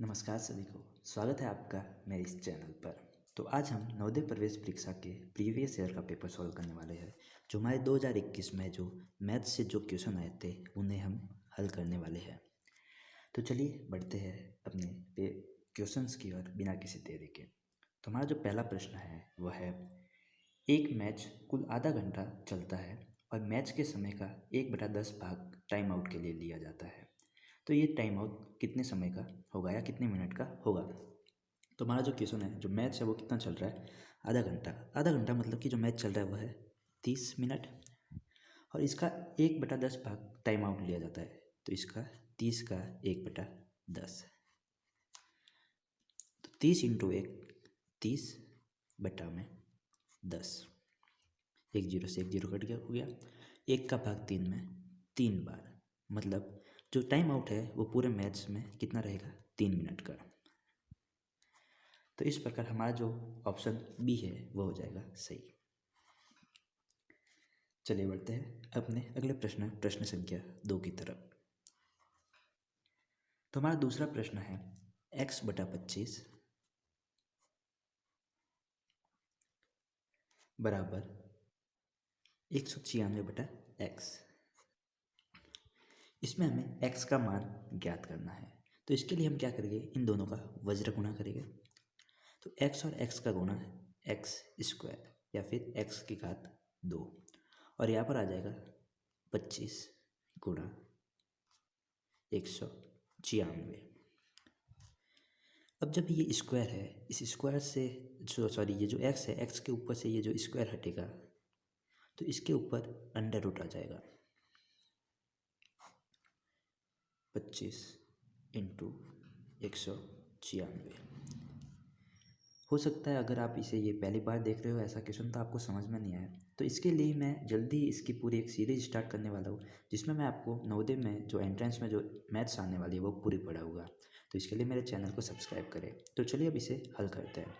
नमस्कार सभी को, स्वागत है आपका मेरे इस चैनल पर। तो आज हम नवोदय प्रवेश परीक्षा के प्रीवियस ईयर का पेपर सॉल्व करने वाले हैं। जो हमारे 2021 में जो मैथ से जो क्वेश्चन आए थे उन्हें हम हल करने वाले हैं। तो चलिए बढ़ते हैं अपने क्वेश्चंस की ओर बिना किसी देरी के। तो हमारा जो पहला प्रश्न है वह है, एक मैच कुल आधा घंटा चलता है और मैच के समय का 1/10 भाग टाइम आउट के लिए लिया जाता है। तो ये टाइम आउट कितने समय का होगा या कितने मिनट का होगा। तो हमारा जो क्वेश्चन है, जो मैच है वो कितना चल रहा है, आधा घंटा। आधा घंटा मतलब कि जो मैच चल रहा है वह है 30 मिनट और इसका 1/10 भाग टाइम आउट लिया जाता है। तो इसका 30 का 1/10, तो 30 इंटू 1 30/10। 1 0 से 1 0 कट गया, हो गया। 1 का भाग 3 में 3 बार, मतलब जो टाइम आउट है वो पूरे मैच में कितना रहेगा, 3 मिनट का। तो इस प्रकार हमारा जो ऑप्शन बी है वो हो जाएगा सही। चलिए बढ़ते हैं अपने अगले प्रश्न संख्या 2 की तरफ। तो हमारा दूसरा प्रश्न है, x/25 बराबर 196/x। इसमें हमें x का मान ज्ञात करना है। तो इसके लिए हम क्या करेंगे, इन दोनों का वज्र गुणा करेंगे। तो x और x का गुणा x² या फिर x की घात 2, और यहाँ पर आ जाएगा 25 गुणा 196। अब जब ये स्क्वायर है, इस स्क्वायर से सॉरी ये जो x है, x के ऊपर से ये जो स्क्वायर हटेगा तो इसके ऊपर अंडर रूट आ जाएगा। 25 इंटू 196। हो सकता है अगर आप इसे ये पहली बार देख रहे हो ऐसा क्वेश्चन तो आपको समझ में नहीं आया। तो इसके लिए मैं जल्दी इसकी पूरी एक सीरीज स्टार्ट करने वाला हूँ, जिसमें मैं आपको नवोदय में जो एंट्रेंस में जो मैथ्स आने वाली है वो पूरी पढ़ाऊँगा। तो इसके लिए मेरे चैनल को सब्सक्राइब करें। तो चलिए अब इसे हल करते हैं।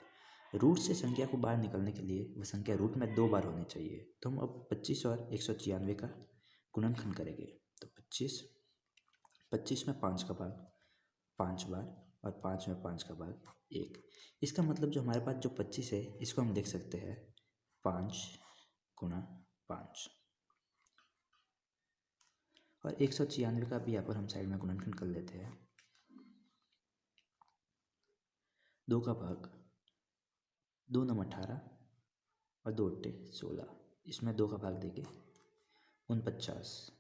रूट से संख्या को बाहर निकलने के लिए वह संख्या रूट में 2 बार होनी चाहिए। तो हम अब 25 और 196 का गुणनखंड करेंगे। तो 25 में 5 का भाग 5 बार और 5 में 5 का भाग 1। इसका मतलब जो हमारे पास जो 25 है इसको हम लिख सकते हैं 5 गुणा 5, और 196 का भी यहाँ पर हम साइड में गुणनखंड कर लेते हैं। 2 का भाग 2 9 18 और 2 8 16। इसमें 2 का भाग देंगे 49।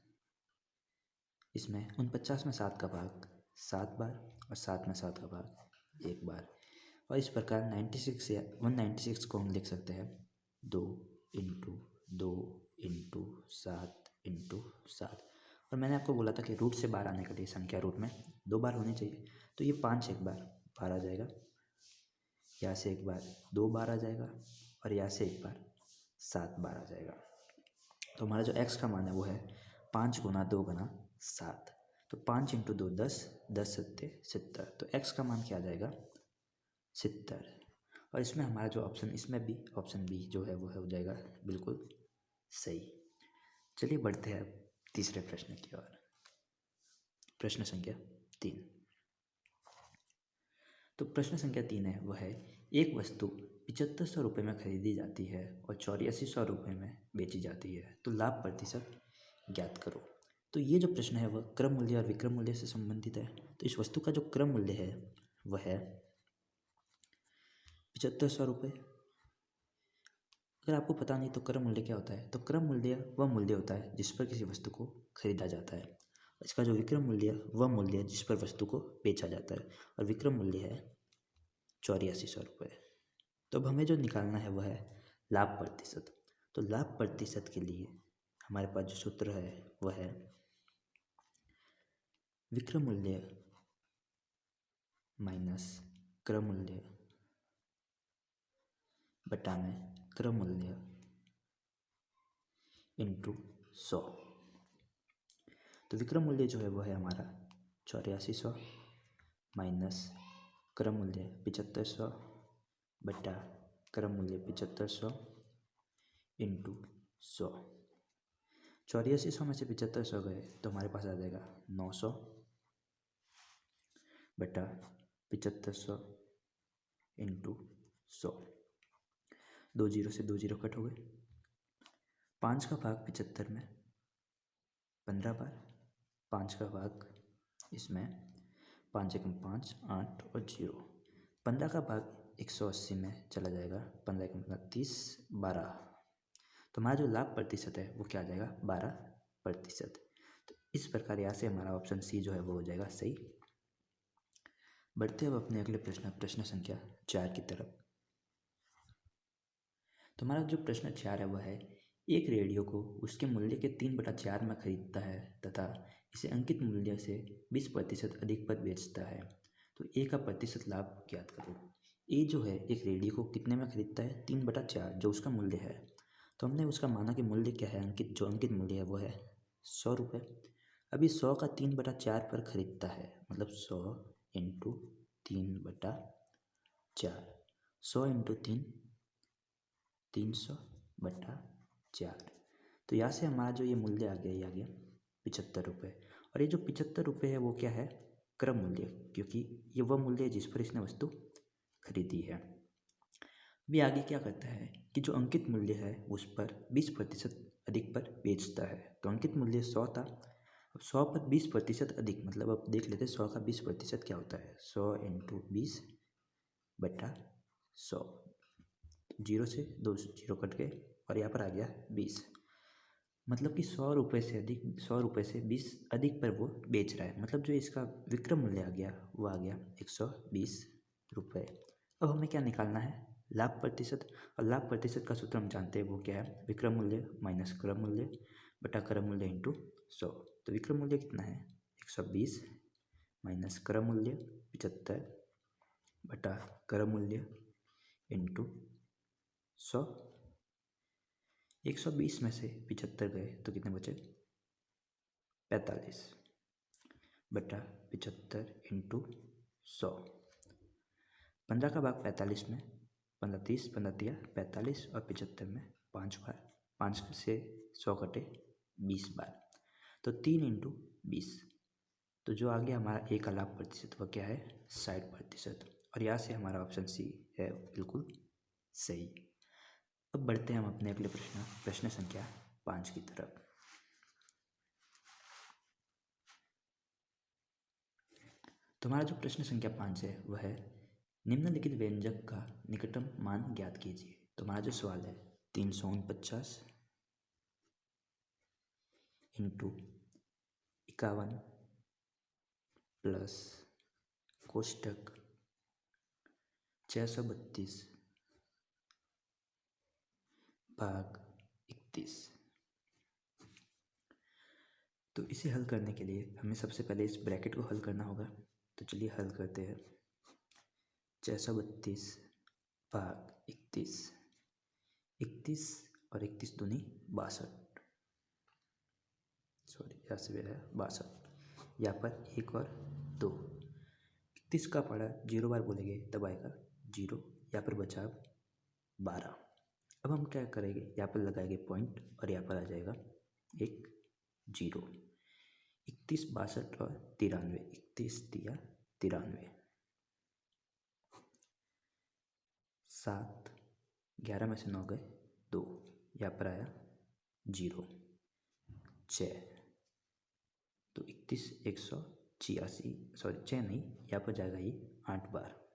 इसमें 49 में 7 का भाग 7 बार और 7 में 7 का भाग 1 बार। और इस प्रकार 96 या 196 को हम लिख सकते हैं 2 इंटू 2 इंटू 7 इंटू 7। और मैंने आपको बोला था कि रूट से बाहर आने के लिए संख्या रूट में 2 बार होनी चाहिए। तो ये 5 एक बार बाहर आ जाएगा, यहाँ से एक बार 2 बार आ जाएगा और यहाँ से एक बार 7 बार आ जाएगा। तो हमारा जो x का मान है वो है 5 गुना 2 गुना 7। तो 5 इंटू 2 10, 10 सत्ते 70। तो x का मान क्या आ जाएगा, 70। और इसमें हमारा जो ऑप्शन, इसमें भी ऑप्शन बी जो है वो हो जाएगा बिल्कुल सही। चलिए बढ़ते हैं अब तीसरे प्रश्न की ओर। प्रश्न संख्या 3। तो प्रश्न संख्या 3 है वह है, एक वस्तु 7500 रुपये में खरीदी जाती है और 8400 रुपये में बेची जाती है, तो लाभ प्रतिशत ज्ञात करो। तो ये जो प्रश्न है वह क्रम मूल्य और विक्रम मूल्य से संबंधित है। तो इस वस्तु का जो क्रम मूल्य है वह है 7500 रुपये। अगर आपको पता नहीं तो क्रम मूल्य क्या होता है, तो क्रम मूल्य वह मूल्य होता है जिस पर किसी वस्तु को खरीदा जाता है। इसका जो विक्रम मूल्य वह मूल्य है जिस पर वस्तु को बेचा जाता है, और विक्रम मूल्य है 8400 रुपये। तो अब हमें जो निकालना है वह है लाभ प्रतिशत। तो लाभ प्रतिशत के लिए हमारे पास जो सूत्र है वह है विक्रम मूल्य माइनस क्रम मूल्य बटा में क्रम मूल्य इंटू 100। तो विक्रम मूल्य जो है वह है हमारा 8400 माइनस क्रम मूल्य 7500 बटा क्रम मूल्य 7500 इंटू 100। 8400 में से 7500 गए तो हमारे पास आ जाएगा 900 बटा 7500 इंटू 100। 2 जीरो से 2 जीरो कट हो गए। 5 का भाग 75 में 15 बार। 5 का भाग इसमें 5 एकम 5, 8 और 0। 15 का भाग 180 में चला जाएगा। 15 एकम 30, 12। तो हमारा जो लाभ प्रतिशत है वो क्या आ जाएगा? 12%। तो इस प्रकार यहाँ से हमारा ऑप्शन सी जो है वो हो जाएगा सही। बढ़ते अब अपने अगले प्रश्न संख्या 4 की तरफ। तो हमारा जो प्रश्न 4 है वह है, एक रेडियो को उसके मूल्य के 3/4 में खरीदता है तथा इसे अंकित मूल्य से 20% अधिक पर बेचता है, तो ए का प्रतिशत लाभ ज्ञात करो। ए जो है एक रेडियो को कितने में खरीदता है? 3/4 जो उसका मूल्य है। तो हमने उसका माना कि मूल्य क्या है, जो अंकित मूल्य है वो है 100 रुपये। अभी 100 का 3/4 पर खरीदता है, मतलब 100 इंटू 3/4। 100 इंटू 3, 300/4। तो यहाँ से हमारा जो ये मूल्य आ गया, ये आ गया 75 रुपये। और ये जो 75 रुपये है वो क्या है? क्रम मूल्य, क्योंकि ये वह मूल्य है जिस पर इसने वस्तु खरीदी है। अभी आगे क्या करता है कि जो अंकित मूल्य है उस पर 20% अधिक पर बेचता है। तो अंकित मूल्य 100 था, अब 100 पर 20% अधिक, मतलब अब देख लेते हैं 100 का 20% क्या होता है। 100 इंटू 20/100। 0 से 2 जीरो कट गए और यहाँ पर आ गया 20। मतलब कि 100 रुपये से अधिक, 100 रुपये से 20 अधिक पर वो बेच रहा है। मतलब जो इसका विक्रय मूल्य आ गया वो आ गया 120 रुपये। अब हमें क्या निकालना है? लाभ प्रतिशत। और लाभ प्रतिशत का सूत्र हम जानते हैं, वो क्या है? विक्रय मूल्य माइनस क्रय मूल्य बटा क्रय मूल्य इंटू 100। तो विक्रय मूल्य कितना है? 120 माइनस क्रय मूल्य 75 बटा क्रय मूल्य इंटू 100। 120 में से 75 गए तो कितने बचे? 45 बटा 75 इंटू 100। 15 का भाग 45 में 15 30, 15 तिया 45 और 75 में 5 बार। 5 से 100 कटे 20 बार, तो 3 इंटू 20। तो जो आ गया हमारा ए का लाभ प्रतिशत वह क्या है? 60%। और यहाँ से हमारा ऑप्शन सी है बिल्कुल सही। अब बढ़ते हैं हम अपने अगले प्रश्न संख्या 5 की तरफ। तो हमारा जो प्रश्न संख्या 5 है वह है, निम्नलिखित व्यंजक का निकटतम मान ज्ञात कीजिए। तो हमारा जो सवाल है 349 इंटू 51 प्लस कोष्टक 632 भाग 31। तो इसे हल करने के लिए हमें सबसे पहले इस ब्रैकेट को हल करना होगा। तो चलिए हल करते हैं। 632 भाग 31, 31 और 31 दूनी 62, सॉरी यहाँ से है 62। यहाँ पर 1 और 2, 31 का पड़ा 0 बार बोलेंगे तब आएगा 0। यहाँ पर बचा 12। अब हम क्या करेंगे, यहाँ पर लगाएंगे पॉइंट और यहाँ पर आ जाएगा एक 0। 31 62 और 93, 31 तिया 93। 7, 11 में से 9 गए 2, यहाँ पर आया 0। 6, तो 31 186, सॉरी 6 नहीं, यहाँ पर जाएगा ये 8 बार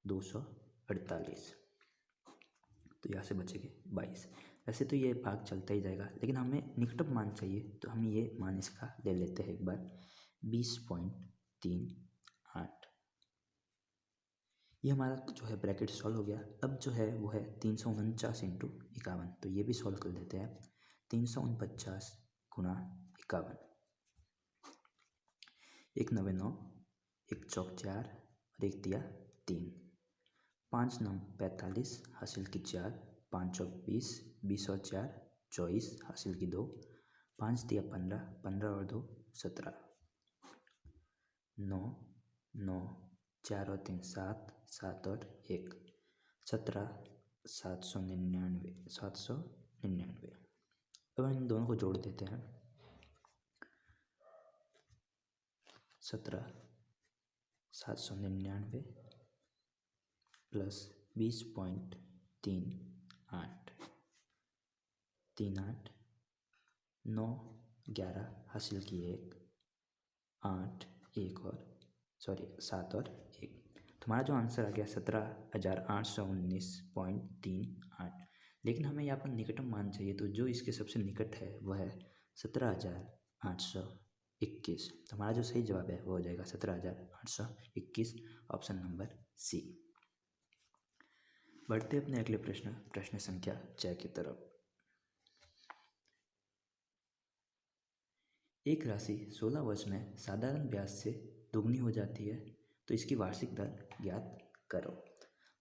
248। तो यहाँ से बचेंगे 22। वैसे तो ये भाग चलता ही जाएगा, लेकिन हमें निकटतम मान चाहिए, तो हम ये मान इसका ले लेते हैं एक बार 20.38। ये हमारा जो है ब्रैकेट सॉल्व हो गया। अब जो है वो है 349 इंटू 51। तो ये भी सॉल्व कर लेते हैं। 349 गुणा 51, 1 9 9, 1 चौक 4 और 1 तिया 3, 5 9 45 हासिल की 4, 5 चौक 20, 20 और 4 24 हासिल की 2, 5 तिया 15, 15 और 2 17, 9 9 4 और 3 7, 7 और 1 17, 799, 799। अब इन दोनों को जोड़ देते हैं। 17 799 प्लस 20.38 38 9 11 हासिल किए, 8 1 और 7 और 1। तुम्हारा जो आंसर आ गया 17,819.38। लेकिन हमें यहाँ पर निकटतम मान चाहिए, तो जो इसके सबसे निकट है वह है 17,821। हमारा जो सही जवाब है वो हो जाएगा 17,821, ऑप्शन नंबर सी। बढ़ते अपने अगले प्रश्न संख्या 6 की तरफ। एक राशि 16 वर्ष में साधारण ब्याज से दोगुनी हो जाती है, तो इसकी वार्षिक दर ज्ञात करो।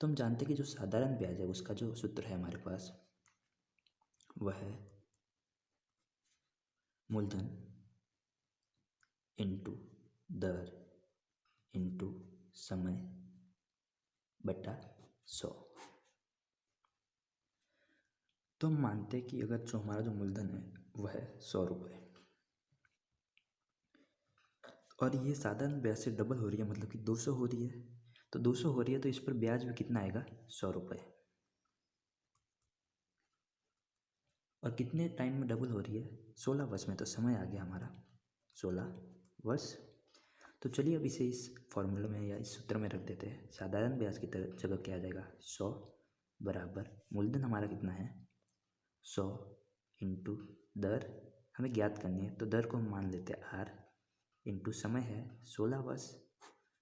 तो हम जानते हैं कि जो साधारण ब्याज है उसका जो सूत्र है हमारे पास वह है मूलधन इंटू दर इंटू समय बटा 100। तो हम मानते हैं कि अगर जो हमारा जो मूलधन है वह है 100 रुपये, और ये साधारण ब्याज से डबल हो रही है, मतलब कि 200 हो रही है। तो 200 हो रही है तो इस पर ब्याज भी कितना आएगा, 100 रुपये। और कितने टाइम में डबल हो रही है, 16 वर्ष में। तो समय आ गया हमारा 16 वर्ष। तो चलिए अब इसे इस फॉर्मूला में या इस सूत्र में रख देते हैं। साधारण ब्याज की जगह क्या आ जाएगा, 100 बराबर मूलधन हमारा कितना है 100 इंटू दर हमें ज्ञात करनी है, तो दर को हम मान लेते हैं आर, इंटू समय है 16 वर्ष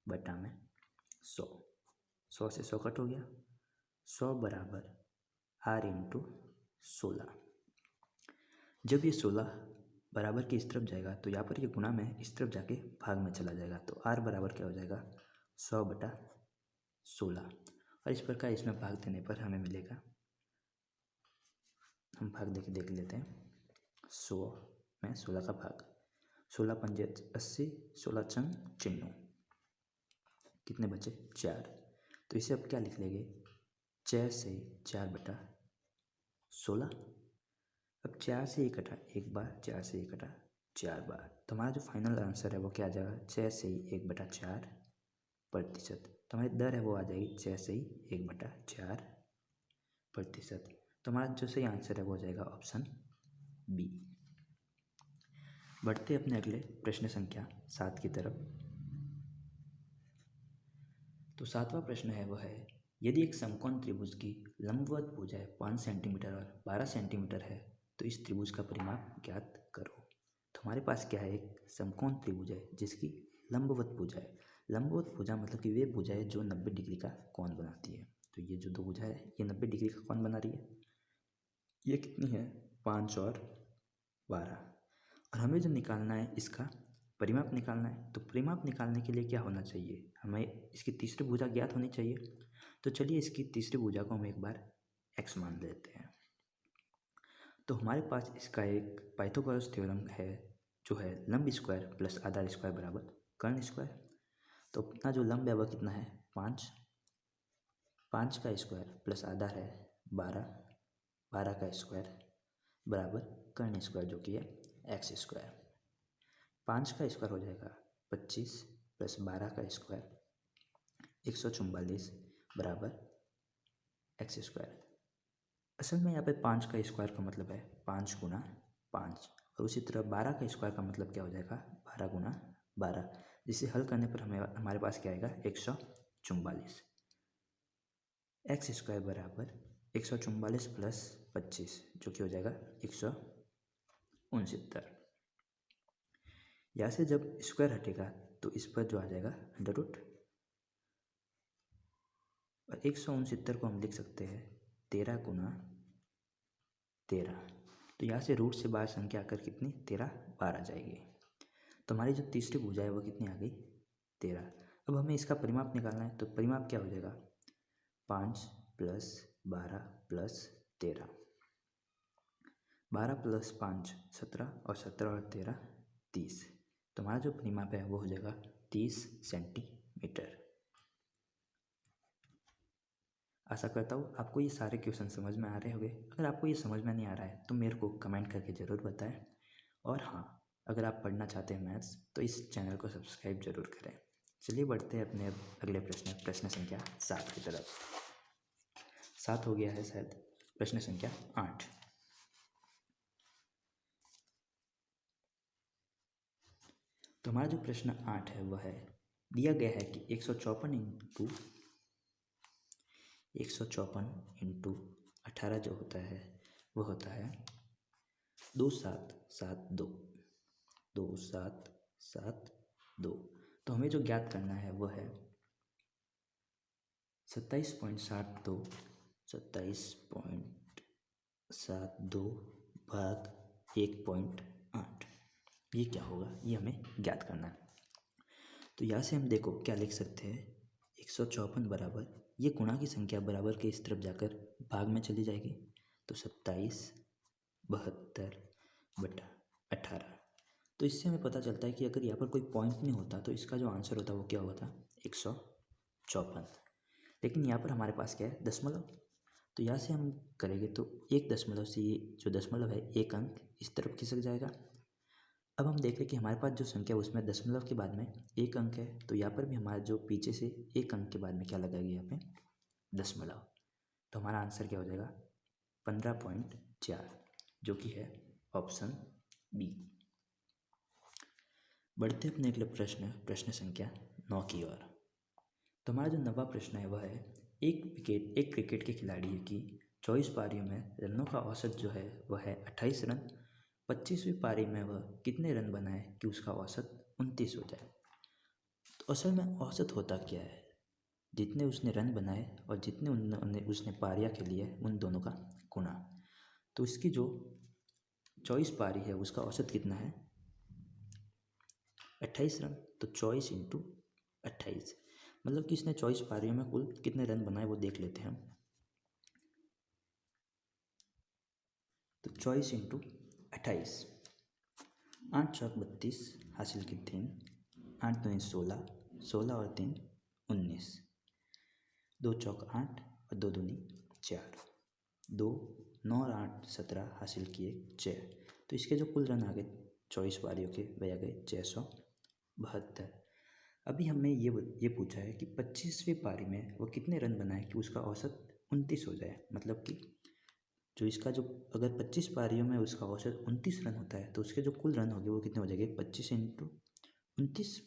बटा में 100। 100 से 100 कट हो गया, 100 बराबर आर इंटू 16। जब ये 16 बराबर की इस तरफ जाएगा तो यहाँ पर ये गुणा में इस तरफ जाके भाग में चला जाएगा, तो आर बराबर क्या हो जाएगा 100 बटा 16। और इस प्रकार इसमें भाग देने पर हमें मिलेगा, हम भाग देके देख लेते हैं। 100 में 16 का भाग, 16 पंजे 80, 16 छंग 96, कितने बचे 4। तो इसे अब क्या लिख लेंगे, 6 से 4 बटा 16। अब 4 से 1 कटा एक बार, 4 से 1 कटा 4 बार, तो हमारा जो फाइनल आंसर है वो क्या आ जाएगा 6 से 1 बटा 4 प्रतिशत। तो हमारी दर है वो आ जाएगी 6 से 1 बटा 4 प्रतिशत। तो हमारा जो सही आंसर है वो हो जाएगा ऑप्शन बी। बढ़ते अपने अगले प्रश्न संख्या 7 की तरफ। तो 7वां प्रश्न है वह है, यदि एक समकोण त्रिभुज की लंबवत भुजाएं 5 सेंटीमीटर और 12 सेंटीमीटर है तो इस त्रिभुज का परिमाप ज्ञात करो। तो हमारे पास क्या है, एक समकोण त्रिभुज है जिसकी लंबवत भुजा है। लंबवत भुजा मतलब कि वे भुजाएं जो 90 डिग्री का कोण बनाती है। तो ये जो दो भुजा है ये 90 डिग्री का कोण बना रही है। ये कितनी है, 5 और 12। और हमें जो निकालना है इसका परिमाप निकालना है। तो परिमाप निकालने के लिए क्या होना चाहिए, हमें इसकी तीसरी भुजा ज्ञात होनी चाहिए। तो चलिए इसकी तीसरी भुजा को हम एक बार x मान लेते हैं। तो हमारे पास इसका एक पाइथागोरस थ्योरम है जो है लंब स्क्वायर प्लस आधार स्क्वायर बराबर कर्ण स्क्वायर। तो अपना जो लंब है वह कितना है 5, 5 का स्क्वायर प्लस आधार है 12, 12 का स्क्वायर बराबर कर्ण स्क्वायर जो कि है एक्स स्क्वायर। 5 का स्क्वायर हो जाएगा 25 प्लस 12 का स्क्वायर 144 बराबर एक्स स्क्वायर। असल में यहाँ पे 5 का स्क्वायर का मतलब है 5 गुना 5, और उसी तरह 12 का स्क्वायर का मतलब क्या हो जाएगा 12 गुना 12, जिसे हल करने पर हमें हमारे पास क्या आएगा 144। एक्स स्क्वायर बराबर 144 प्लस 25 जो कि हो जाएगा 169। यहाँ से जब स्क्वायर हटेगा तो इस पर जो आ जाएगा अंडर रूट, और 169 को हम लिख सकते हैं 13 गुना 13। तो यहाँ से रूट से बाहर संख्या आकर कितनी 13 बाहर आ जाएगी। तो हमारी जो तीसरी भुजा है वो कितनी आ गई 13। अब हमें इसका परिमाप निकालना है। तो परिमाप क्या हो जाएगा 5 प्लस 12 प्लस 13, 12 प्लस 5 17, और 17 और 13 30। तो हमारा जो परिमाप है वो हो जाएगा 30 सेंटीमीटर। आशा करता हूँ आपको ये सारे क्वेश्चन समझ में आ रहे होंगे। अगर आपको ये समझ में नहीं आ रहा है तो मेरे को कमेंट करके ज़रूर बताएं। और हाँ, अगर आप पढ़ना चाहते हैं मैथ्स तो इस चैनल को सब्सक्राइब ज़रूर करें। चलिए बढ़ते हैं अपने अगले प्रश्न संख्या 7 की तरफ। 7 हो गया है शायद। प्रश्न संख्या 8। तो हमारा जो प्रश्न 8 है वह है, दिया गया है कि 154 इंटू 18 जो होता है वह होता है 2772। 2772। तो हमें जो ज्ञात करना है वह है 27.72 भाग 1.8। ये क्या होगा, ये हमें ज्ञात करना है। तो यहाँ से हम देखो क्या लिख सकते हैं, 154 बराबर ये गुणा की संख्या बराबर के इस तरफ जाकर भाग में चली जाएगी, तो 27/72/18। तो इससे हमें पता चलता है कि अगर यहाँ पर कोई पॉइंट नहीं होता तो इसका जो आंसर होता वो क्या होता, 154। लेकिन यहाँ पर हमारे पास क्या है, दशमलव। तो यहाँ से हम करेंगे तो एक दशमलव से ये जो दशमलव है एक अंक इस तरफ खिसक जाएगा। अब हम देख रहे कि हमारे पास जो संख्या उसमें दशमलव के बाद में एक अंक है, तो यहाँ पर भी हमारा जो पीछे से एक अंक के बाद में क्या लगाएगा, यहाँ पे दशमलव। तो हमारा आंसर क्या हो जाएगा, 15.4, जो कि है ऑप्शन बी। बढ़ते अपने अगले प्रश्न संख्या 9 की ओर। तो हमारा जो 9वां प्रश्न है वह है, एक क्रिकेट के खिलाड़ी की 24 पारियों में रनों का औसत जो है वह है 28 रन। 25वीं पारी में वह कितने रन बनाए कि उसका औसत 29 हो जाए। तो असल में औसत होता क्या है, जितने उसने रन बनाए और जितने उसने पारियाँ खेली है उन दोनों का गुणा। तो इसकी जो 24 पारी है उसका औसत कितना है, 28 रन। तो 24 इंटू 28, मतलब कि इसने 24 पारियों में कुल कितने रन बनाए वो देख लेते हैं हम। तो 24 इंटू 28, 8 चौक 32 हासिल की 3, 8 दूनी 16, 16 और 3 19, 2 चौक 8 और 2 दूनी 4, 2 9 और 8 17 हासिल किए 6। तो इसके जो कुल रन आ गए 24 पारियों के वह आ गए 672। अभी हमें ये पूछा है कि 25वीं पारी में वो कितने रन बनाए कि उसका औसत 29 हो जाए। मतलब कि जो इसका जो अगर 25 पारियों में उसका औसत 29 रन होता है तो उसके जो कुल रन होंगे वो कितने हो जाएंगे, 25 इंटू 29।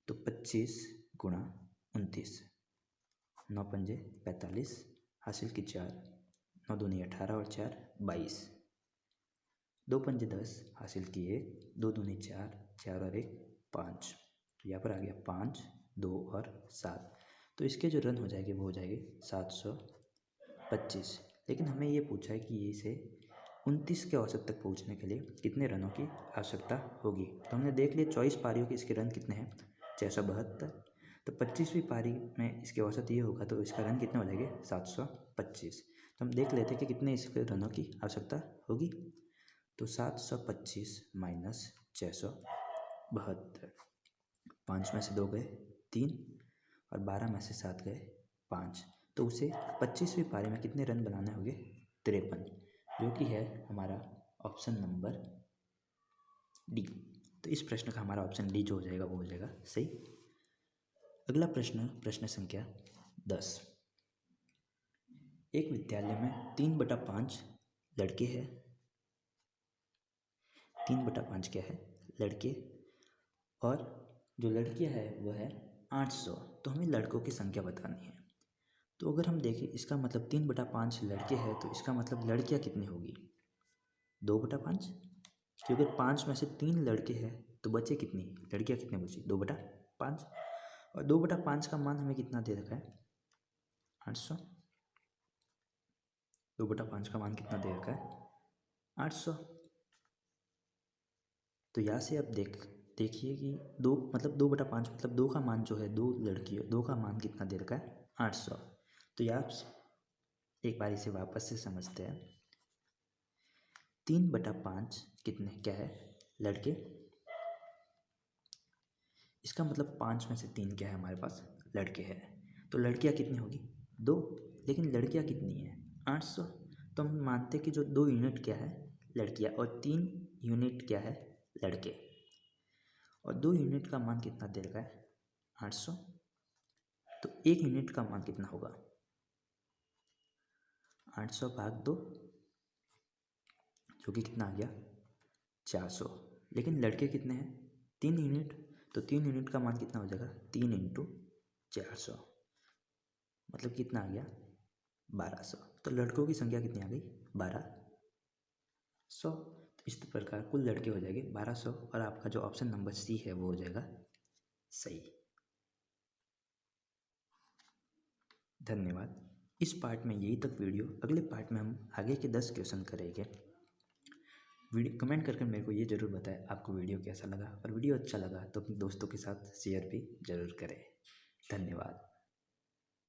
तो 25 गुणा 29, 9 पंजे 45 हासिल की 4, 9 दूनी 18 और 4 22, 2 पंजे 10 हासिल की 1, 2 दूनी 4, 4 और 1 5। यहाँ पर आ गया 5 2 और 7। तो इसके जो रन हो जाएंगे वो हो जाएंगे 725। लेकिन हमें ये पूछा है कि इसे 29 के औसत तक पहुँचने के लिए कितने रनों की आवश्यकता होगी। तो हमने देख लिया 24 पारियों के इसके रन कितने हैं, 672। तो 25वीं पारी में इसके औसत ये होगा तो इसका रन कितने हो जाएंगे, 725। तो हम देख लेते हैं कि कितने इसके रनों की आवश्यकता होगी। तो 725 माइनस 672, 5 में से 2 गए 3 और 12 में से 7 गए 5। तो उसे 25वीं पारी में कितने रन बनाने होंगे, 53, जो कि है हमारा ऑप्शन नंबर डी। तो इस प्रश्न का हमारा ऑप्शन डी जो हो जाएगा वो हो जाएगा सही। अगला प्रश्न संख्या 10। एक विद्यालय में 3/5 लड़के हैं, 3/5 क्या है, लड़के, और जो लड़कियां है वह है 800। तो हमें लड़कों की संख्या बतानी है। तो अगर हम देखें इसका मतलब 3/5 लड़के हैं तो इसका मतलब लड़कियां कितनी होगी, 2/5, क्योंकि 5 में से 3 लड़के हैं तो बचे कितनी लड़कियां, कितने बची 2/5। और 2/5 का मान हमें कितना दे रखा है, 800। 2/5 का मान कितना दे रखा है, 800। तो यहाँ से अब देखिए कि 2/5 मतलब 2 का मान जो है, 2 लड़कियों 2 का मान कितना दे रखा है, 800। तो यहाँ एक बार इसे वापस से समझते हैं। 3/5 कितने क्या है, लड़के, इसका मतलब 5 में से 3 क्या है हमारे पास, लड़के हैं। तो लड़कियां कितनी होगी, 2, लेकिन लड़कियां कितनी है 800। तो हम मानते हैं कि जो 2 यूनिट क्या है लड़कियां और 3 यूनिट क्या है लड़के। और 2 यूनिट का मान कितना दे रखा है 800, तो 1 यूनिट का मान कितना होगा 800 भाग 2, जो कि कितना आ गया 400। लेकिन लड़के कितने हैं 3 यूनिट, तो 3 यूनिट का मान कितना हो जाएगा 3 इंटू 400, मतलब कितना आ गया 1200। तो लड़कों की संख्या कितनी आ गई 1200। तो इस प्रकार कुल लड़के हो जाएंगे 1200 और आपका जो ऑप्शन नंबर सी है वो हो जाएगा सही। धन्यवाद। इस पार्ट में यही तक वीडियो। अगले पार्ट में हम आगे के 10 क्वेश्चन करेंगे। वीडियो कमेंट करके मेरे को ये ज़रूर बताएं आपको वीडियो कैसा लगा, और वीडियो अच्छा लगा तो अपने दोस्तों के साथ शेयर भी ज़रूर करें। धन्यवाद।